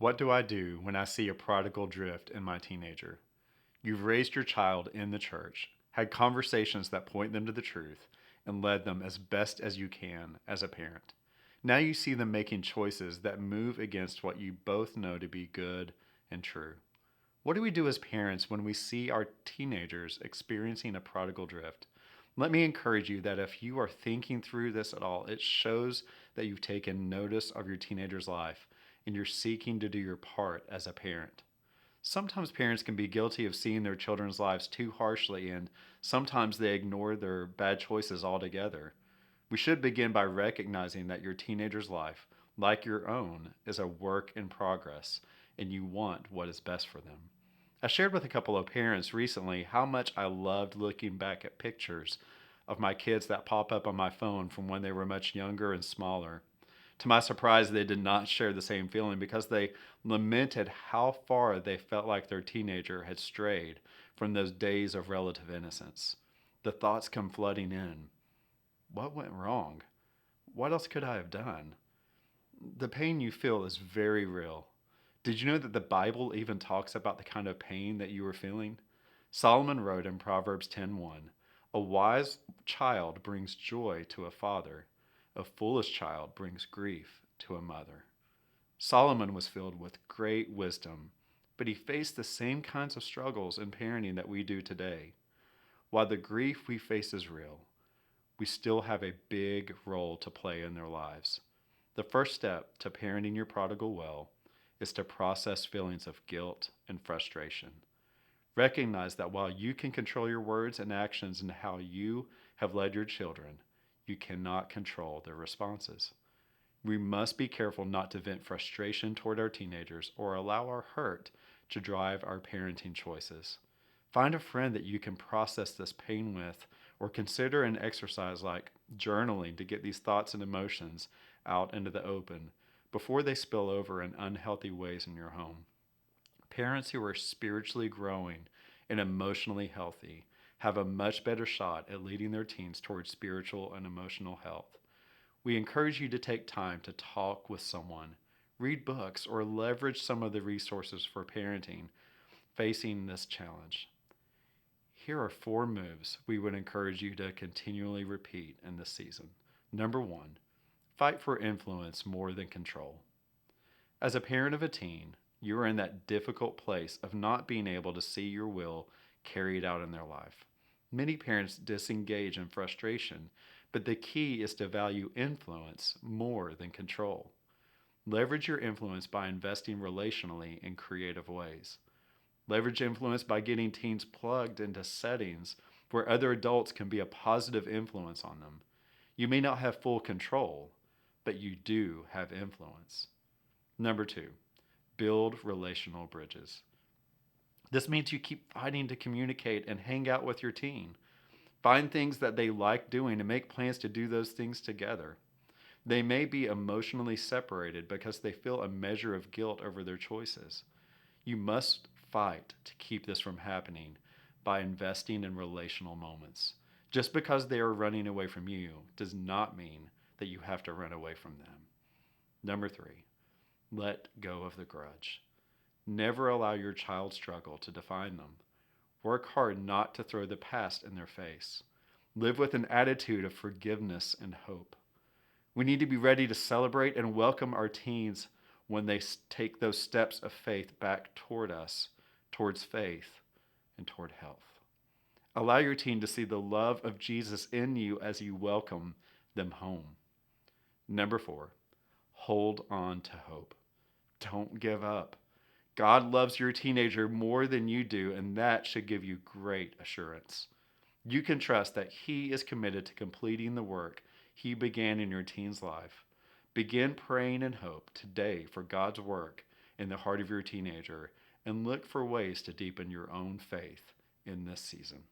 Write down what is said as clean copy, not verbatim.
What do I do when I see a prodigal drift in my teenager? You've raised your child in the church, had conversations that point them to the truth, and led them as best as you can as a parent. Now you see them making choices that move against what you both know to be good and true. What do we do as parents when we see our teenagers experiencing a prodigal drift? Let me encourage you that if you are thinking through this at all, it shows that you've taken notice of your teenager's life and you're seeking to do your part as a parent. Sometimes parents can be guilty of seeing their children's lives too harshly, and sometimes they ignore their bad choices altogether. We should begin by recognizing that your teenager's life, like your own, is a work in progress, and you want what is best for them. I shared with a couple of parents recently how much I loved looking back at pictures of my kids that pop up on my phone from when they were much younger and smaller. To my surprise, they did not share the same feeling because they lamented how far they felt like their teenager had strayed from those days of relative innocence. The thoughts come flooding in. What went wrong? What else could I have done? The pain you feel is very real. Did you know that the Bible even talks about the kind of pain that you were feeling? Solomon wrote in Proverbs 10:1, "A wise child brings joy to a father, a foolish child brings grief to a mother." Solomon was filled with great wisdom, but he faced the same kinds of struggles in parenting that we do today. While the grief we face is real, we still have a big role to play in their lives. The first step to parenting your prodigal well is to process feelings of guilt and frustration. Recognize that while you can control your words and actions and how you have led your children, you cannot control their responses. We must be careful not to vent frustration toward our teenagers or allow our hurt to drive our parenting choices. Find a friend that you can process this pain with, or consider an exercise like journaling to get these thoughts and emotions out into the open before they spill over in unhealthy ways in your home. Parents who are spiritually growing and emotionally healthy have a much better shot at leading their teens towards spiritual and emotional health. We encourage you to take time to talk with someone, read books, or leverage some of the resources for parenting facing this challenge. Here are 4 moves we would encourage you to continually repeat in this season. Number 1, fight for influence more than control. As a parent of a teen, you are in that difficult place of not being able to see your will carried out in their life. Many parents disengage in frustration, but the key is to value influence more than control. Leverage your influence by investing relationally in creative ways. Leverage influence by getting teens plugged into settings where other adults can be a positive influence on them. You may not have full control, but you do have influence. Number 2, build relational bridges. This means you keep fighting to communicate and hang out with your teen. Find things that they like doing and make plans to do those things together. They may be emotionally separated because they feel a measure of guilt over their choices. You must fight to keep this from happening by investing in relational moments. Just because they are running away from you does not mean that you have to run away from them. Number 3, let go of the grudge. Never allow your child's struggle to define them. Work hard not to throw the past in their face. Live with an attitude of forgiveness and hope. We need to be ready to celebrate and welcome our teens when they take those steps of faith back toward us, towards faith, and toward health. Allow your teen to see the love of Jesus in you as you welcome them home. Number 4, hold on to hope. Don't give up. God loves your teenager more than you do, and that should give you great assurance. You can trust that He is committed to completing the work He began in your teen's life. Begin praying in hope today for God's work in the heart of your teenager, and look for ways to deepen your own faith in this season.